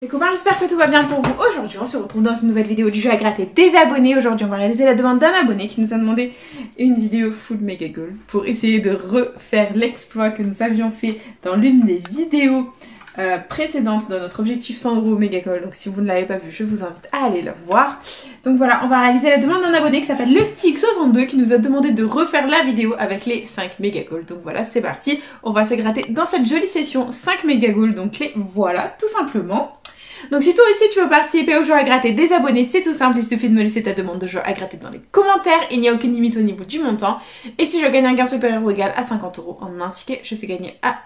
Les copains, j'espère que tout va bien pour vous. Aujourd'hui, on se retrouve dans une nouvelle vidéo du jeu à gratter des abonnés. Aujourd'hui, on va réaliser la demande d'un abonné qui nous a demandé une vidéo full méga goal pour essayer de refaire l'exploit que nous avions fait dans l'une des vidéos précédentes dans notre objectif 100 € méga goal. Donc, si vous ne l'avez pas vu, je vous invite à aller le voir. Donc voilà, on va réaliser la demande d'un abonné qui s'appelle le Stick62 qui nous a demandé de refaire la vidéo avec les 5 méga goals. Donc voilà, c'est parti. On va se gratter dans cette jolie session 5 méga goals. Donc les voilà, tout simplement. Donc si toi aussi tu veux participer au jeu à gratter des abonnés, c'est tout simple, il suffit de me laisser ta demande de jeu à gratter dans les commentaires, il n'y a aucune limite au niveau du montant. Et si je gagne un gain supérieur ou égal à 50 € en un ticket, je fais gagner à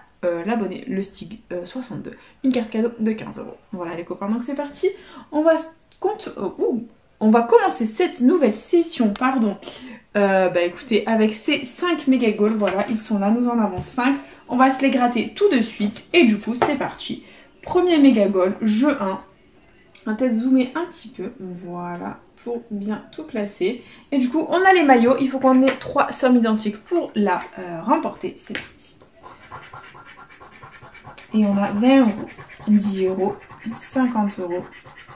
l'abonné, le Stick62, une carte cadeau de 15 €. Voilà les copains, donc c'est parti, on va commencer cette nouvelle session, écoutez, avec ces 5 méga goals, voilà, ils sont là, nous en avons 5, on va se les gratter tout de suite, et du coup c'est parti. Premier méga goal, jeu 1. On va peut-être zoomer un petit peu, voilà, pour bien tout placer. Et du coup, on a les maillots, il faut qu'on ait 3 sommes identiques pour la remporter. C'est parti. Et on a 20 €, 10 €, 50 €,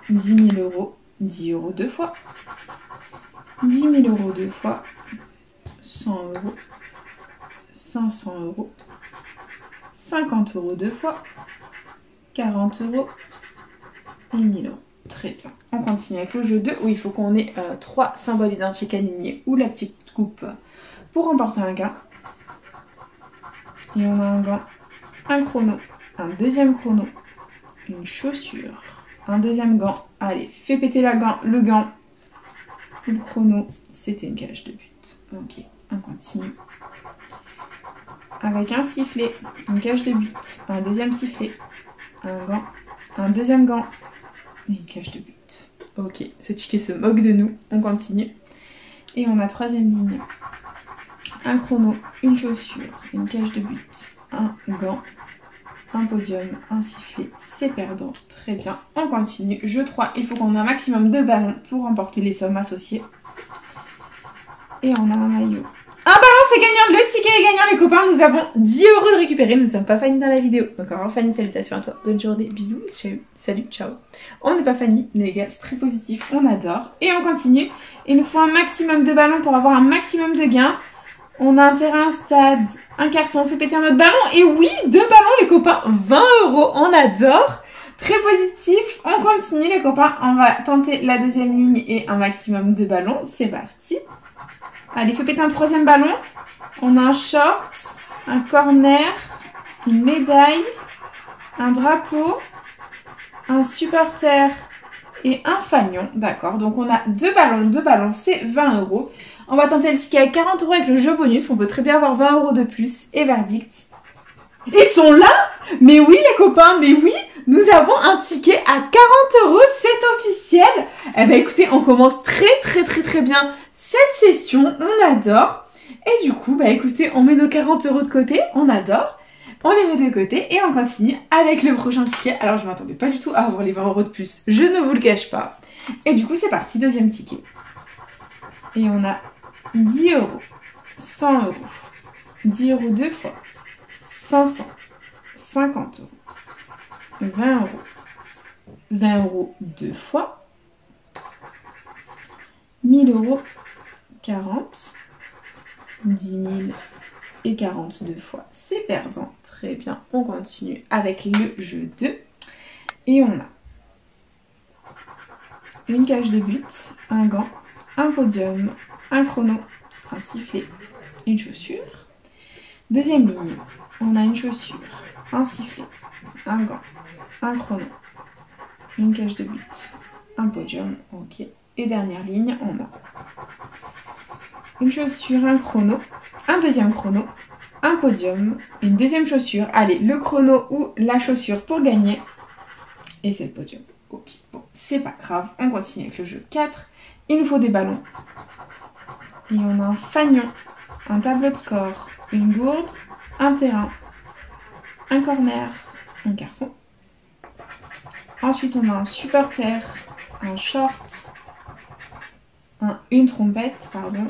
10 000 €, 10 € deux fois, 10 000 € deux fois, 100 €, 500 €, 50 € deux fois, 40 € et 1000 €. Très bien. On continue avec le jeu 2 où il faut qu'on ait 3 symboles identiques alignés ou la petite coupe pour remporter un gain. Et on a un gant, un chrono, un deuxième chrono, une chaussure, un deuxième gant. Allez, fais péter le gant. Le chrono, c'était une cage de but. Ok, on continue. Avec un sifflet, une cage de but, un deuxième sifflet, un gant, un deuxième gant et une cage de but. Ok, ce ticket se moque de nous, on continue. Et on a troisième ligne, un chrono, une chaussure, une cage de but, un gant, un podium, un sifflet, c'est perdant. Très bien, on continue. Jeu 3, il faut qu'on ait un maximum de ballons pour remporter les sommes associées. Et on a un maillot. Un ballon, c'est gagnant, le ticket est gagnant les copains, nous avons 10 € de récupérer, nous ne sommes pas Fanny dans la vidéo. Donc alors Fanny, salutations à toi, bonne journée, bisous, salut, ciao. On n'est pas Fanny, mais les gars, c'est très positif, on adore. Et on continue, il nous faut un maximum de ballons pour avoir un maximum de gains. On a un terrain, un stade, un carton, on fait péter un autre ballon. Et oui, 2 ballons les copains, 20 €, on adore. Très positif, on continue les copains, on va tenter la deuxième ligne et un maximum de ballons, c'est parti. Allez, fais péter un troisième ballon. On a un short, un corner, une médaille, un drapeau, un supporter et un fanion. D'accord, donc on a 2 ballons, c'est 20 €. On va tenter le ticket à 40 € avec le jeu bonus. On peut très bien avoir 20 € de plus. Et verdict. Ils sont là? Mais oui les copains, mais oui, nous avons un ticket à 40 €, c'est officiel. Eh ben écoutez, on commence très bien cette session, on adore. Et du coup, bah écoutez, on met nos 40 € de côté, on adore. On les met de côté et on continue avec le prochain ticket. Alors je m'attendais pas du tout à avoir les 20 € de plus, je ne vous le cache pas. Et du coup c'est parti, deuxième ticket. Et on a 10 €, 100 €, 10 € deux fois, 500, 50 €, 20 €, 20 € deux fois, 1000 €, 40, 10 000 et 40 deux fois, c'est perdant. Très bien, on continue avec le jeu 2. Et on a une cage de but, un gant, un podium, un chrono, un sifflet, une chaussure. Deuxième ligne, on a une chaussure, un sifflet, un gant, un chrono, une cage de but, un podium, ok. Et dernière ligne, on a une chaussure, un chrono, un deuxième chrono, un podium, une deuxième chaussure. Allez, le chrono ou la chaussure pour gagner. Et c'est le podium. Ok, bon, c'est pas grave. On continue avec le jeu 4. Il nous faut des ballons. Et on a un fanion, un tableau de score, une gourde, un terrain, un corner, un carton. Ensuite, on a un supporter, un short, une trompette, pardon,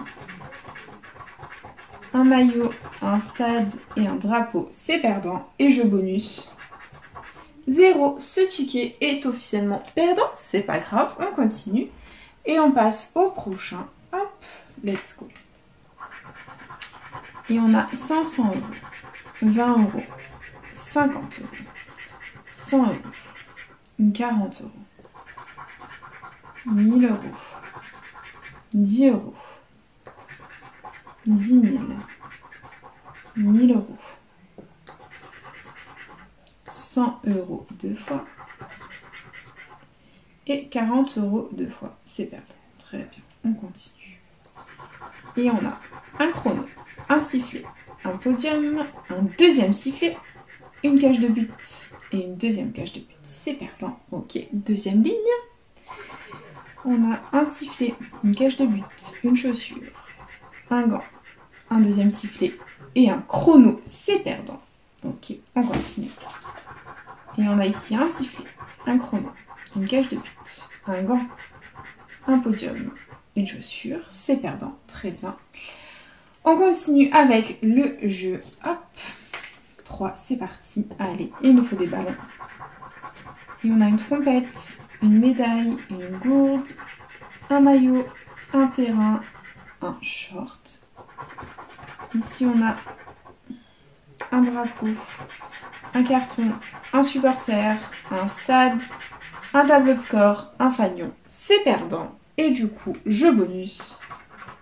un maillot, un stade et un drapeau, c'est perdant. Et jeu bonus, 0. Ce ticket est officiellement perdant. C'est pas grave, on continue. Et on passe au prochain. Hop, let's go. Et on a 500 euros, 20 euros, 50 euros, 100 euros, 40 euros, 1000 euros, 10 euros, 10 000, 1000 euros, 100 euros deux fois et 40 euros deux fois. C'est perdant. Très bien, on continue. Et on a un chrono, un sifflet, un podium, un deuxième sifflet, une cage de but et une deuxième cage de but. C'est perdant. Ok, deuxième ligne. On a un sifflet, une cage de but, une chaussure, un gant, un deuxième sifflet et un chrono. C'est perdant. Ok, on continue. Et on a ici un sifflet, un chrono, une cage de but, un gant, un podium, une chaussure. C'est perdant. Très bien. On continue avec le jeu. Hop, 3, c'est parti. Allez, il nous faut des ballons. Et on a une trompette, une médaille, une gourde, un maillot, un terrain, un short. Ici, on a un drapeau, un carton, un supporter, un stade, un tableau de score, un fanion. C'est perdant. Et du coup, jeu bonus.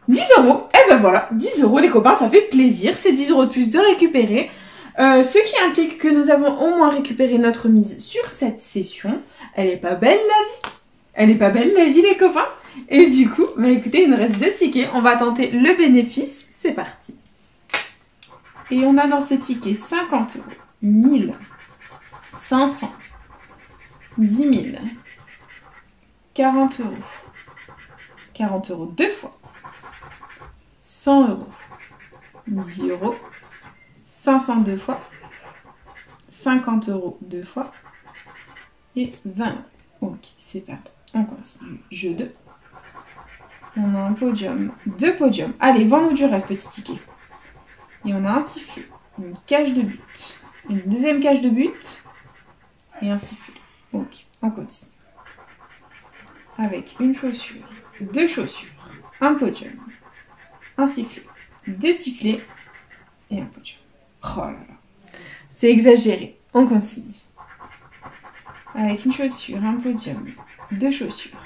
10 euros. Et ben voilà, 10 euros les copains, ça fait plaisir. C'est 10 euros de plus de récupérer. Ce qui implique que nous avons au moins récupéré notre mise sur cette session. Elle est pas belle la vie. Elle est pas belle la vie les copains. Et du coup, bah écoutez, il nous reste 2 tickets. On va tenter le bénéfice. C'est parti. Et on a dans ce ticket 50 euros, 1000, 500, 10 000, 40 euros, 40 euros deux fois, 100 euros, 10 euros, 500 deux fois, 50 euros deux fois et 20 euros. Ok, c'est perdant. On continue. Jeu 2. On a un podium, 2 podiums. Allez, vends-nous du rêve, petit ticket. Et on a un sifflet, une cage de but, une deuxième cage de but et un sifflet. Ok, on continue. Avec une chaussure, 2 chaussures, un podium, un sifflet, 2 sifflets et un podium. Oh là là, c'est exagéré. On continue. Avec une chaussure, un podium, 2 chaussures,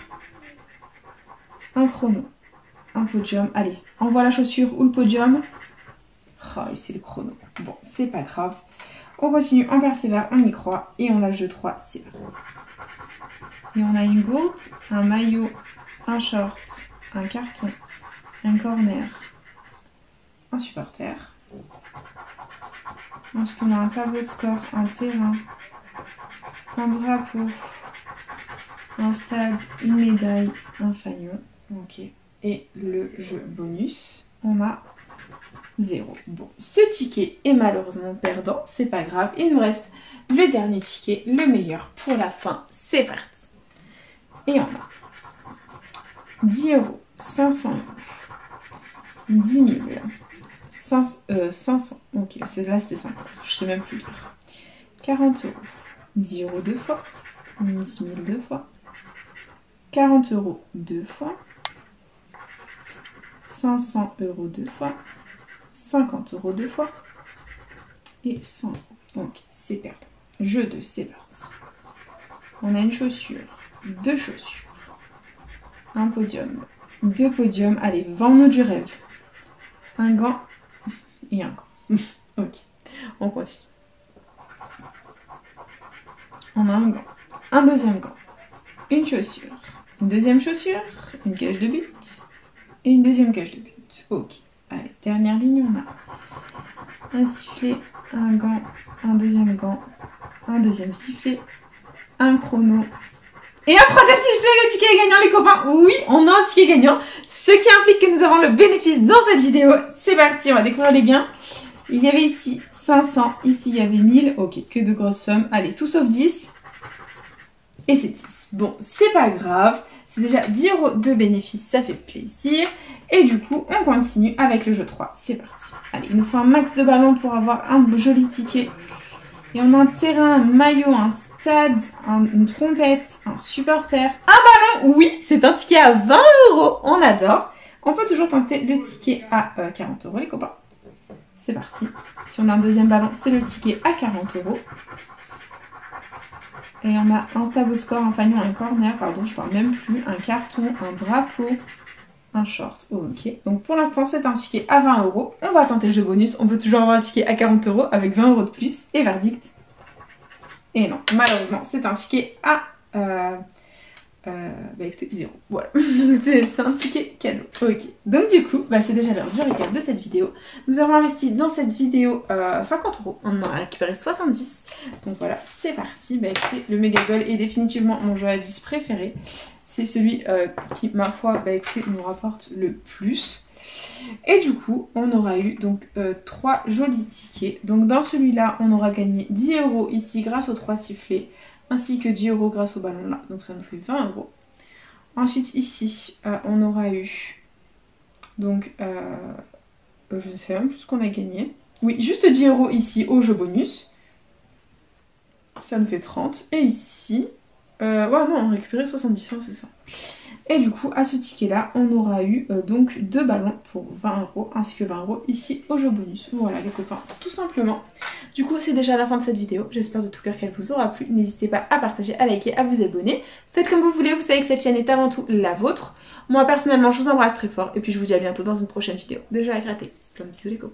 un chrono, un podium. Allez, envoie la chaussure ou le podium. Oh, c'est le chrono. Bon, c'est pas grave. On continue, on persévère, on y croit. Et on a le jeu 3, c'est parti. Et on a une gourde, un maillot, un short, un carton, un corner, un supporter. Ensuite, on a un tableau de score, un terrain, un drapeau, un stade, une médaille, un fanion. Ok. Et le jeu bonus, on a 0. Bon, ce ticket est malheureusement perdant, c'est pas grave. Il nous reste le dernier ticket, le meilleur pour la fin. C'est parti. Et on a 10 euros, 500 euros, 10 000, 500, ok, là c'était 50, je sais même plus lire. 40 euros, 10 euros deux fois, 10 000 deux fois, 40 euros deux fois, 500 euros deux fois, 50 euros deux fois et 100 euros. Ok, c'est perdant. Jeu 2, c'est parti. On a une chaussure, 2 chaussures, un podium, 2 podiums. Allez, vends-nous du rêve. Un gant et un gant. Ok, on continue. On a un gant, un deuxième gant, une chaussure, une deuxième chaussure, une cage de but et une deuxième cage de but. Ok. Allez, dernière ligne, on a un sifflet, un gant, un deuxième sifflet, un chrono et un troisième sifflet. Le ticket est gagnant les copains. Oui, on a un ticket gagnant, ce qui implique que nous avons le bénéfice dans cette vidéo. C'est parti, on va découvrir les gains. Il y avait ici 500, ici il y avait 1000. Ok, que de grosses sommes. Allez, tout sauf 10. Et c'est 10. Bon, c'est pas grave. C'est déjà 10 euros de bénéfice, ça fait plaisir. Et du coup, on continue avec le jeu 3. C'est parti. Allez, il nous faut un max de ballons pour avoir un joli ticket. Et on a un terrain, un maillot, un stade, une trompette, un supporter, un ballon. Oui, c'est un ticket à 20 €. On adore. On peut toujours tenter le ticket à 40 € les copains. C'est parti. Si on a un deuxième ballon, c'est le ticket à 40 €. Et on a un tableau de score, un panier, un corner, pardon, je parle même plus, un carton, un drapeau, un short. Ok, donc pour l'instant c'est un ticket à 20 €. On va tenter le jeu bonus, on peut toujours avoir le ticket à 40 € avec 20 € de plus. Et verdict. Et non, malheureusement c'est un ticket à... bah écoutez, 0. Voilà, c'est un ticket cadeau. Ok, donc du coup, bah c'est déjà l'heure du récap de cette vidéo. Nous avons investi dans cette vidéo 50 €, on en a récupéré 70. Donc voilà, c'est parti. Bah écoutez, le Mega Goal est définitivement mon jeu à 10 préféré. C'est celui qui, ma foi, bah écoutez, nous rapporte le plus. Et du coup, on aura eu donc 3 jolis tickets. Donc dans celui-là, on aura gagné 10 € ici grâce aux 3 sifflets, ainsi que 10 € grâce au ballon là, donc ça nous fait 20 €. Ensuite ici, on aura eu, donc, je ne sais même plus ce qu'on a gagné. Oui, juste 10 € ici au jeu bonus. Ça nous fait 30. Et ici, ouais non, on a récupéré 70, hein, c'est ça. Et du coup, à ce ticket-là, on aura eu donc 2 ballons pour 20 €, ainsi que 20 € ici au jeu bonus. Voilà les copains, tout simplement. Du coup, c'est déjà la fin de cette vidéo. J'espère de tout cœur qu'elle vous aura plu. N'hésitez pas à partager, à liker, à vous abonner. Faites comme vous voulez, vous savez que cette chaîne est avant tout la vôtre. Moi, personnellement, je vous embrasse très fort. Et puis, je vous dis à bientôt dans une prochaine vidéo. Déjà à gratter. Plein de bisous les copains.